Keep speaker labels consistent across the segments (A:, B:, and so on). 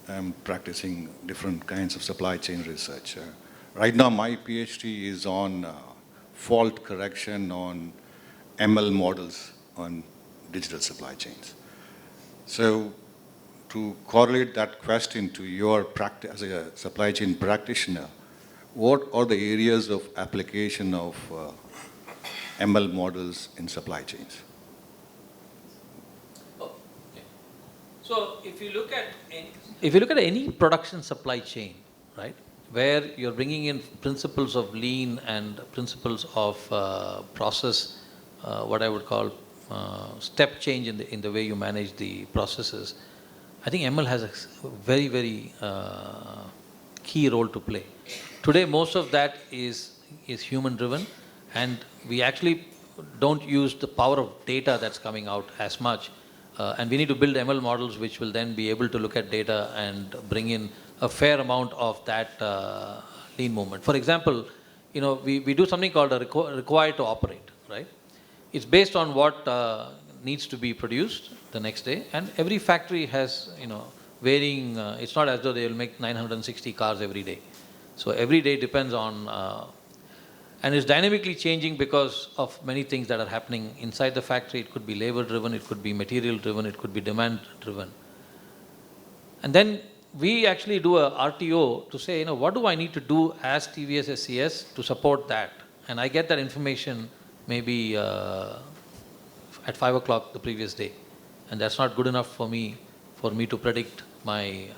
A: I'm practicing different kinds of supply chain research. Right now, my PhD is on fault correction on ML models on digital supply chains. So to correlate that question to your practice as a supply chain practitioner, what are the areas of application of ML models in supply chains?
B: Oh, okay. So if you look at any production supply chain, right, where you're bringing in principles of lean and principles of process, what I would call step change in the way you manage the processes, I think ML has a very, very key role to play. Today, most of that is human driven, and we actually don't use the power of data that's coming out as much. And we need to build ML models which will then be able to look at data and bring in a fair amount of that lean movement. For example, we do something called a required to operate, right? It's based on what needs to be produced the next day, and every factory has, varying, it's not as though they will make 960 cars every day. So every day depends on, and it's dynamically changing because of many things that are happening inside the factory. It could be labor driven, it could be material driven, it could be demand driven. And then we actually do a RTO to say, what do I need to do as TVS SCS to support that? And I get that information maybe at 5 o'clock the previous day. And that's not good enough for me to predict my.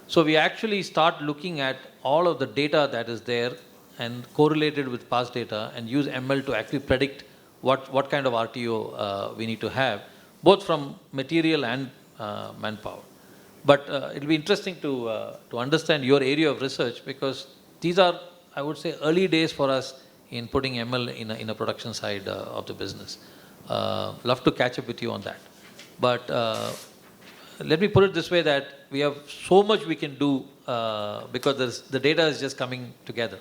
B: So we actually start looking at all of the data that is there and correlated with past data and use ML to actually predict what kind of RTO we need to have, both from material and manpower. But it'll be interesting to understand your area of research, because these are, I would say, early days for us in putting ML in a production side of the business. Love to catch up with you on that. But let me put it this way, that we have so much we can do because the data is just coming together.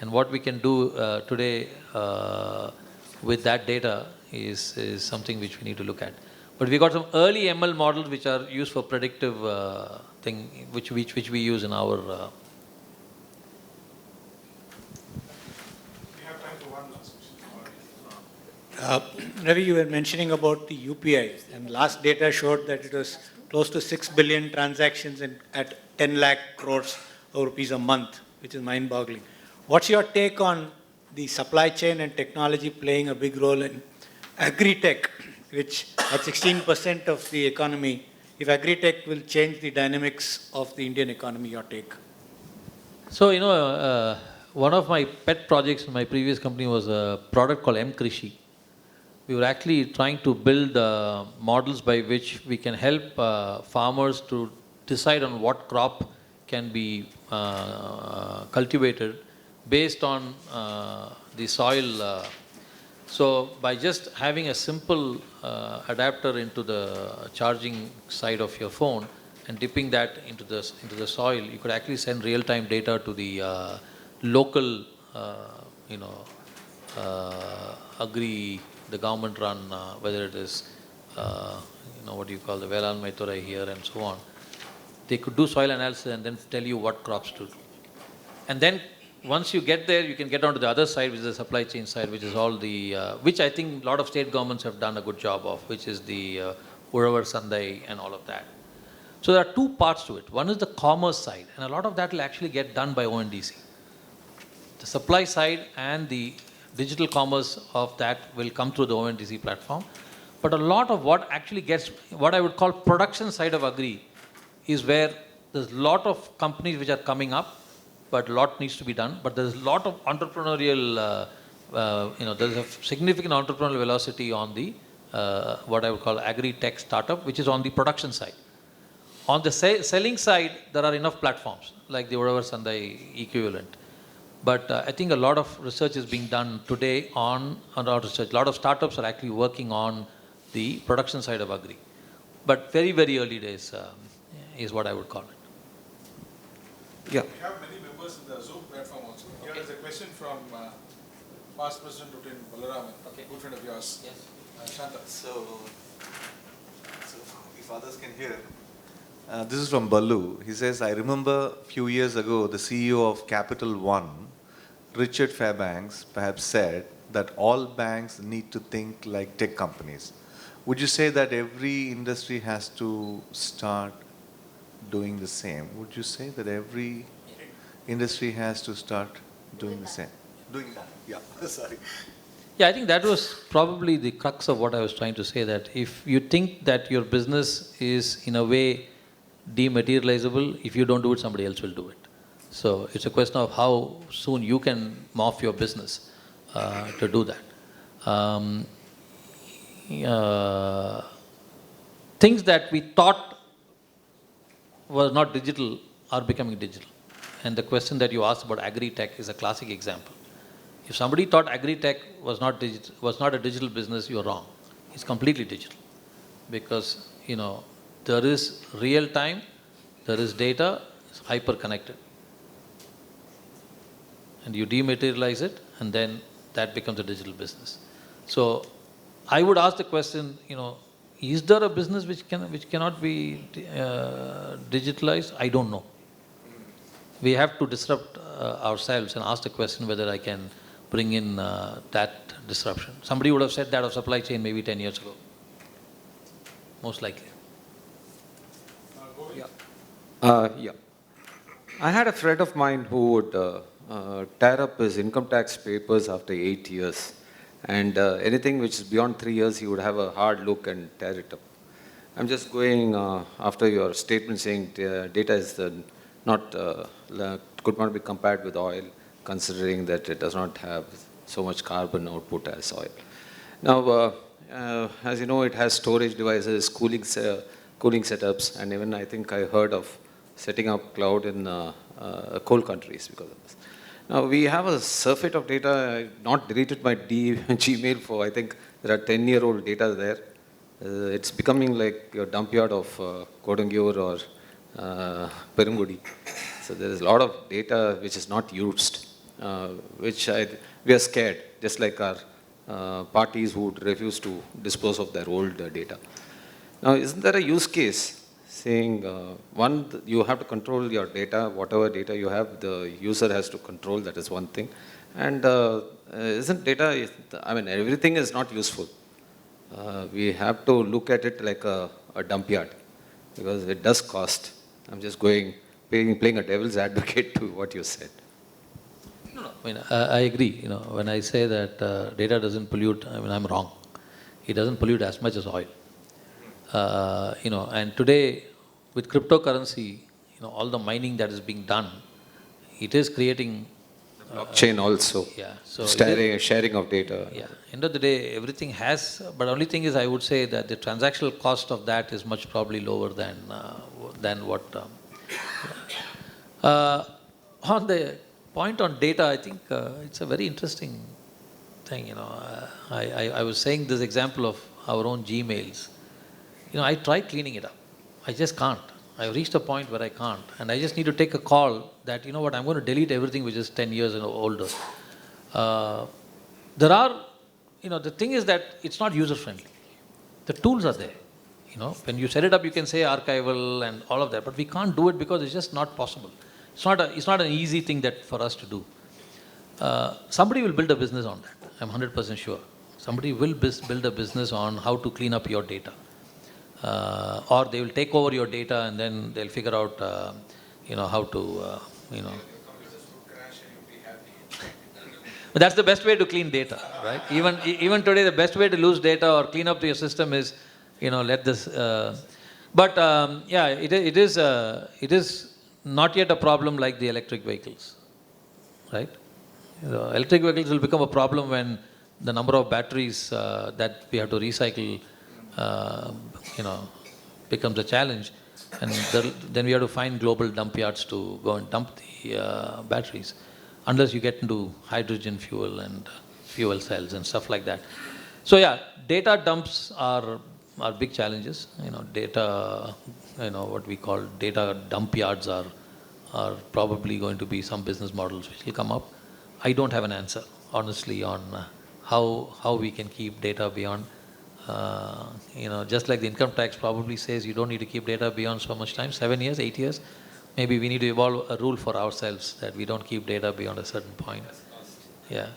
B: And what we can do today with that data is something which we need to look at. But we got some early ML models which are used for predictive thing, which we use in our.
C: We have time for one last question.
D: Ravi, you were mentioning about the UPI, and last data showed that it was close to 6 billion transactions at 10 lakh crores of rupees a month, which is mind-boggling. What's your take on the supply chain and technology playing a big role in agri-tech, which at 16% of the economy, if agri-tech will change the dynamics of the Indian economy, your take?
B: So, one of my pet projects in my previous company was a product called M-Krishi. We were actually trying to build models by which we can help farmers to decide on what crop can be cultivated based on the soil. So by just having a simple adapter into the charging side of your phone and dipping that into the soil, you could actually send real-time data to the local, agri, the government-run, whether it is, what do you call the Velan Maithurai here and so on. They could do soil analysis and then tell you what crops to do. And then once you get there, you can get onto the other side, which is the supply chain side, which is all the, which I think a lot of state governments have done a good job of, which is the Uravar Sandai and all of that. So there are two parts to it. One is the commerce side, and a lot of that will actually get done by ONDC. The supply side and the digital commerce of that will come through the ONDC platform. But a lot of what actually gets, what I would call production side of agri, is where there's a lot of companies which are coming up, but a lot needs to be done. But there's a lot of entrepreneurial, there's a significant entrepreneurial velocity on the, what I would call agri-tech startup, which is on the production side. On the selling side, there are enough platforms, like the Uravar Sandai equivalent. But I think a lot of research is being done today on our research. A lot of startups are actually working on the production side of agri. But very, very early days is what I would call it.
C: Yeah. We have many members in the Zoom platform also. Okay. Here is a question from past President Lieutenant Balaraman, good friend of yours.
B: Yes.
C: Shanta.
E: So if others can hear, This is from Ballu. He says, I remember a few years ago, the CEO of Capital One, Richard Fairbanks, perhaps said that all banks need to think like tech companies. Would you say that every industry has to start doing the same? Would you say that every industry has to start doing the same? Doing that, yeah, sorry.
B: Yeah, I think that was probably the crux of what I was trying to say, that if you think that your business is in a way dematerializable, if you don't do it, somebody else will do it. So it's a question of how soon you can morph your business to do that. Things that we thought were not digital are becoming digital. And the question that you asked about agri-tech is a classic example. If somebody thought agri-tech was not a digital business, you're wrong. It's completely digital. Because, there is real time, there is data, it's hyper connected. And you dematerialize it, and then that becomes a digital business. So I would ask the question, is there a business which cannot be digitalized? I don't know. We have to disrupt ourselves and ask the question whether I can bring in that disruption. Somebody would have said that of supply chain maybe 10 years ago. Most likely.
F: Yeah. I had a friend of mine who would tear up his income tax papers after 8 years. And anything which is beyond 3 years, he would have a hard look and tear it up. I'm just going after your statement saying data is could not be compared with oil, considering that it does not have so much carbon output as oil. Now, as you know, it has storage devices, cooling setups, and even I think I heard of setting up cloud in coal countries because of this. Now, we have a surfeit of data. I've not deleted my Gmail for, I think there are 10-year-old data there. It's becoming like your dump yard of Kodangur or Perumgudi. So there is a lot of data which is not used, we are scared, just like our parties who would refuse to dispose of their old data. Now, isn't there a use case saying, one, you have to control your data, whatever data you have, the user has to control, that is one thing. And isn't data, everything is not useful. We have to look at it like a dump yard, because it does cost. I'm just playing a devil's advocate to what you said.
B: No. I agree. When I say that data doesn't pollute, I'm wrong. It doesn't pollute as much as oil. And today, with cryptocurrency, all the mining that is being done, it is creating
F: blockchain also.
B: Yeah. So
F: sharing of data.
B: Yeah. End of the day, everything has, but only thing is, I would say that the transactional cost of that is much probably lower than what. On the point on data, I think it's a very interesting thing. I was saying this example of our own Gmails. I tried cleaning it up. I just can't. I've reached a point where I can't. And I just need to take a call that, I'm going to delete everything which is 10 years and older. The thing is that it's not user-friendly. The tools are there. When you set it up, you can say archival and all of that, but we can't do it because it's just not possible. It's not an easy thing that for us to do. Somebody will build a business on that. I'm 100% sure. Somebody will build a business on how to clean up your data. Or they will take over your data and then they'll figure out, how to, But that's the best way to clean data, right? Even today, the best way to lose data or clean up your system is, let this. It is not yet a problem like the electric vehicles, right? Electric vehicles will become a problem when the number of batteries that we have to recycle, becomes a challenge, and then we have to find global dump yards to go and dump the batteries, unless you get into hydrogen fuel and fuel cells and stuff like that. So data dumps are big challenges. Data, what we call data dump yards are probably going to be some business models which will come up. I don't have an answer, honestly, on how we can keep data beyond Just like the income tax probably says you don't need to keep data beyond so much time, 7 years, 8 years, maybe we need to evolve a rule for ourselves that we don't keep data beyond a certain point. Yeah.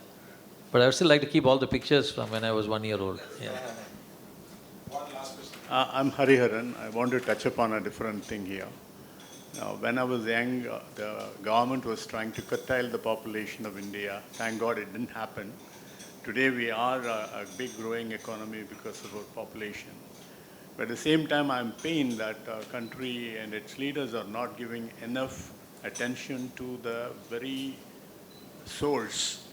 B: But I would still like to keep all the pictures from when I was 1 year old. Yeah.
C: One last question.
G: I'm Hariharan. I want to touch upon a different thing here. Now, when I was young, the government was trying to curtail the population of India. Thank God it didn't happen. Today we are a big growing economy because of our population. But at the same time, I'm pained that our country and its leaders are not giving enough attention to the very source,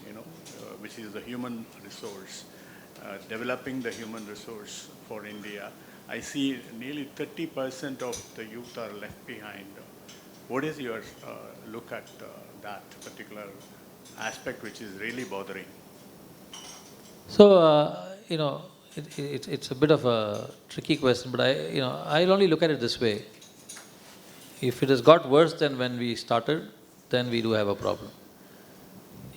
G: which is the human resource, developing the human resource for India. I see nearly 30% of the youth are left behind. What is your look at that particular aspect, which is really bothering?
B: So, it's a bit of a tricky question, but I'll only look at it this way. If it has got worse than when we started, then we do have a problem.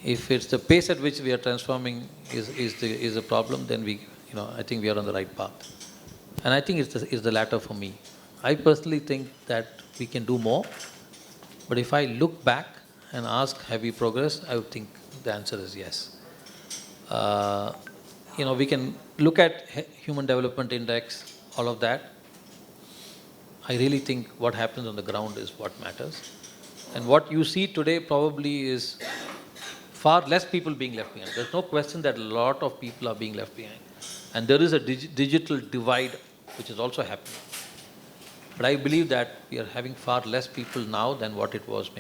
B: If it's the pace at which we are transforming is a problem, then I think we are on the right path. And I think it's the latter for me. I personally think that we can do more, but if I look back and ask, have we progressed, I would think the answer is yes. We can look at Human Development Index, all of that. I really think what happens on the ground is what matters. And what you see today probably is far less people being left behind. There's no question that a lot of people are being left behind. And there is a digital divide which is also happening. But I believe that we are having far less people now than what it was maybe